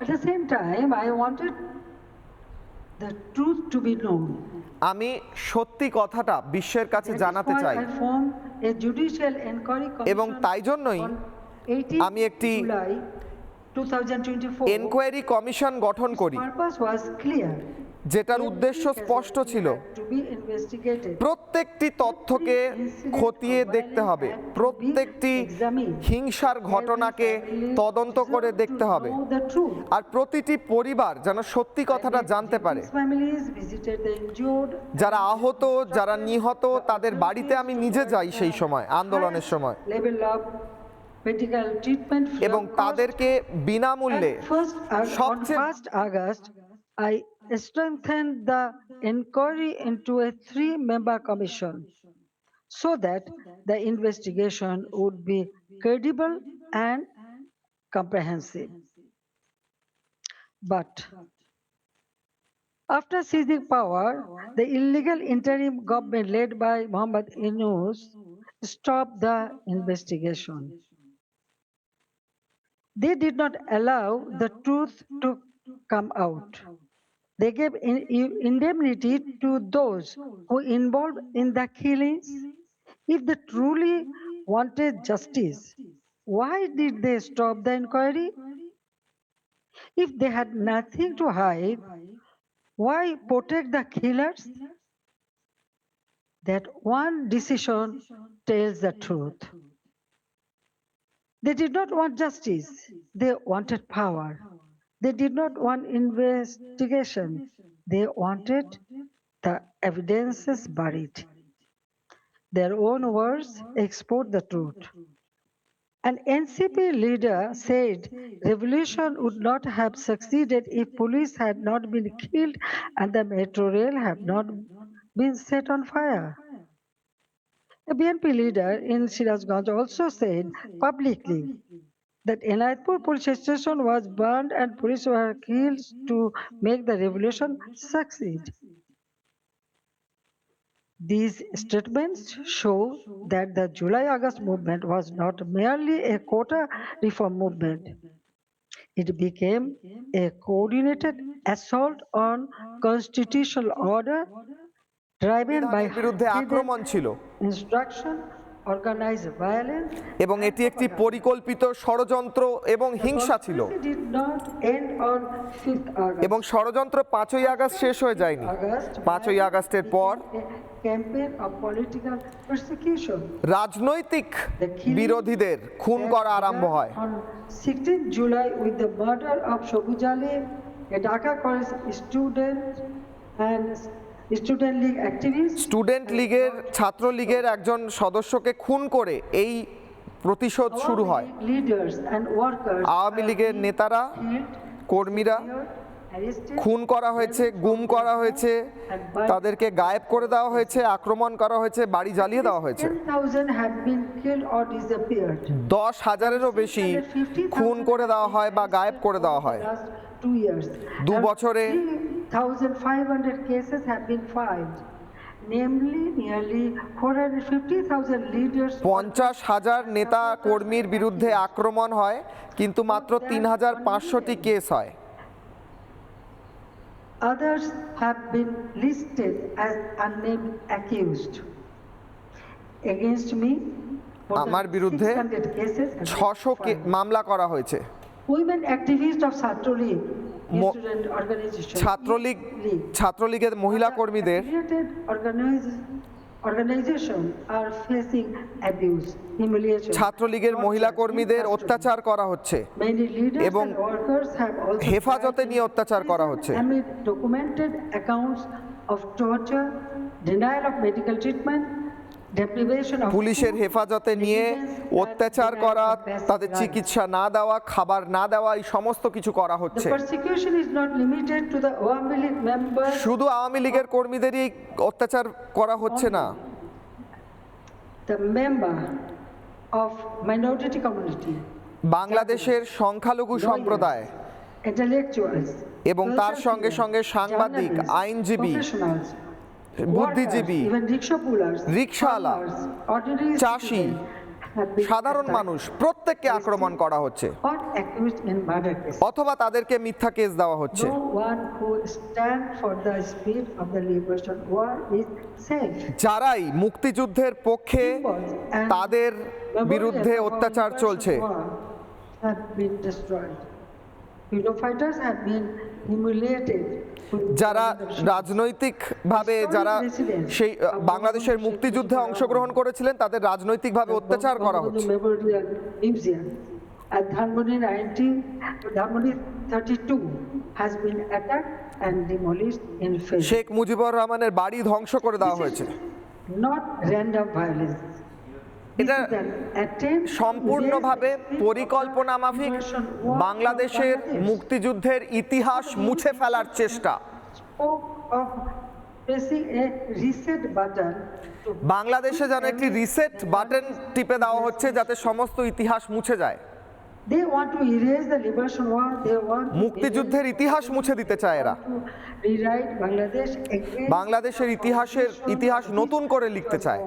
At the same time, I wanted the truth to be known. আমি সত্যি কথাটা বিশ্বের কাছে That is জানাতে why চাই I formed a judicial inquiry এবং commission তাই জন্যই on 18 আমি একটি July 2024. এনকোয়ারি কমিশন গঠন করি, Purpose was clear. যেটার উদ্দেশ্য স্পষ্ট ছিল। To be investigated. প্রত্যেকটি তথ্যকে খতিয়ে দেখতে হবে, প্রত্যেকটি হিংসার ঘটনাকে তদন্ত করে দেখতে হবে, Know the truth. আর প্রতিটি পরিবার যেন সত্যি কথাটা জানতে পারে। These families visited the injured. যারা আহত, যারা নিহত, তাদের বাড়িতে আমি নিজে যাই সেই সময়, আন্দোলনের সময়, Level of medical treatment free এবং of cost. তাদেরকে বিনামূল্যে On সবচেয়ে 1st August, I strengthened the inquiry into a 3-member commission so that the investigation would be credible and comprehensive. But after seizing power, the illegal interim government led by Mohammad Yunus stopped the investigation. They did not allow the truth to come out. They gave indemnity to those who involved in the killings. If they truly wanted justice, why did they stop the inquiry? If they had nothing to hide, why protect the killers? That one decision tells the truth. They did not want justice, they wanted power. They did not want investigation, they wanted the evidences buried. Their own words export the truth. An NCP leader said revolution would not have succeeded if police had not been killed and the metro rail had not been set on fire. A BNP leader in Sirazganj also said publicly that Enayatpur police station was burned and police were killed to make the revolution succeed. These statements show that the July-August movement was not merely a quota reform movement. It became a coordinated assault on constitutional order driven by সংবিধানের বিরুদ্ধে আক্রমণ ছিল instruction, organized violence, এবং এটি একটি পরিকল্পিত ষড়যন্ত্র এবং হিংসা ছিল। conspiracy did not end on 5th August. এবং ষড়যন্ত্র 5ই আগস্ট শেষ হয়ে যায়নি। 5ই আগস্টের পর A campaign of political persecution. রাজনৈতিক বিরোধীদের খুন করা আরম্ভ হয়। On 16th July with the murder of Shobuz Ali, a Dhaka college student and student league activist. Student লীগের, ছাত্র লীগের একজন সদস্যকে খুন করে এই প্রতিশোধ শুরু হয়। Leaders and workers আওয়ামী লীগের নেতারা, killed, কর্মীরা arrested, খুন করা হয়েছে, গুম করা হয়েছে, তাদেরকে গায়েব করে দেওয়া হয়েছে, আক্রমণ করা হয়েছে, বাড়ি জ্বালিয়ে দেওয়া হয়েছে। 10,000 have been killed or disappeared. 10,000-এরও বেশি খুন করে দেওয়া হয় বা গায়েব করে দেওয়া হয়। Last 2 years. 2 বছরে 3,500 cases have been filed. Namely, nearly 450,000 leaders. 50,000 নেতা কর্মীর বিরুদ্ধে আক্রমণ হয়, কিন্তু মাত্র 3,500টি কেস হয়। Others have been listed as unnamed accused. Against me, more than আমার বিরুদ্ধে 600 cases have been 600 filed. মামলা করা হয়েছে। Women activists of Chhatra League, Mo- student organization, ছাত্রলীগের মহিলা কর্মীদের affiliated organization are facing abuse, humiliation. ছাত্রলীগের মহিলা কর্মীদের অত্যাচার করা হচ্ছে Many leaders এবং and workers have also হেফাজতে died নিয়ে অত্যাচার করা হচ্ছে। amid documented accounts of torture, denial of medical treatment, deprivation of পুলিশের food, হেফাজতে নিয়ে অত্যাচার করা, তাদের চিকিৎসা না দেওয়া, খাবার না দেওয়া, এই সমস্ত কিছু করা The হচ্ছে। persecution is not limited to the Awami League members. শুধু আওয়ামী লীগের কর্মীদেরই অত্যাচার করা হচ্ছে না, The member of minority community, বাংলাদেশের সংখ্যালঘু সম্প্রদায় intellectuals, এবং তার সঙ্গে সঙ্গে সাংবাদিক, journalists, আইনজীবী, professionals, বুদ্ধিজীবী, workers, even rickshaw pullers, rickshawwala, farmers, ordinary চাষি, citizens have been সাধারণ attacked মানুষ প্রত্যেককে আক্রমণ করা হচ্ছে or accused in murder cases. অথবা তাদেরকে মিথ্যা কেস দেওয়া হচ্ছে No one who stands for the spirit of the liberation war is safe. যারাই মুক্তিযুদ্ধের পক্ষে Symbols and তাদের বিরুদ্ধে memorials of অত্যাচার liberation চলছে war have been destroyed. Freedom fighters have been humiliated. যারা রাজনৈতিকভাবে যারা সেই বাংলাদেশের মুক্তিযুদ্ধে অংশগ্রহণ করেছিলেন তাদের রাজনৈতিকভাবে অত্যাচার করা হচ্ছে Memorial Museum at Dhanmondi 32 has been attacked and demolished in phases. Sheikh Mujibur রহমানের বাড়ি ধ্বংস করে দেওয়া হয়েছে Not random violence. এটা সম্পূর্ণভাবে পরিকল্পনা মাফিক বাংলাদেশের মুক্তিযুদ্ধের ইতিহাস মুছে ফেলার চেষ্টা বাংলাদেশে যেন একটি রিসেট বাটন টিপে দেওয়া হচ্ছে যাতে সমস্ত ইতিহাস মুছে যায় মুক্তিযুদ্ধের ইতিহাস মুছে দিতে চায় এরা বাংলাদেশের ইতিহাস নতুন করে লিখতে চায়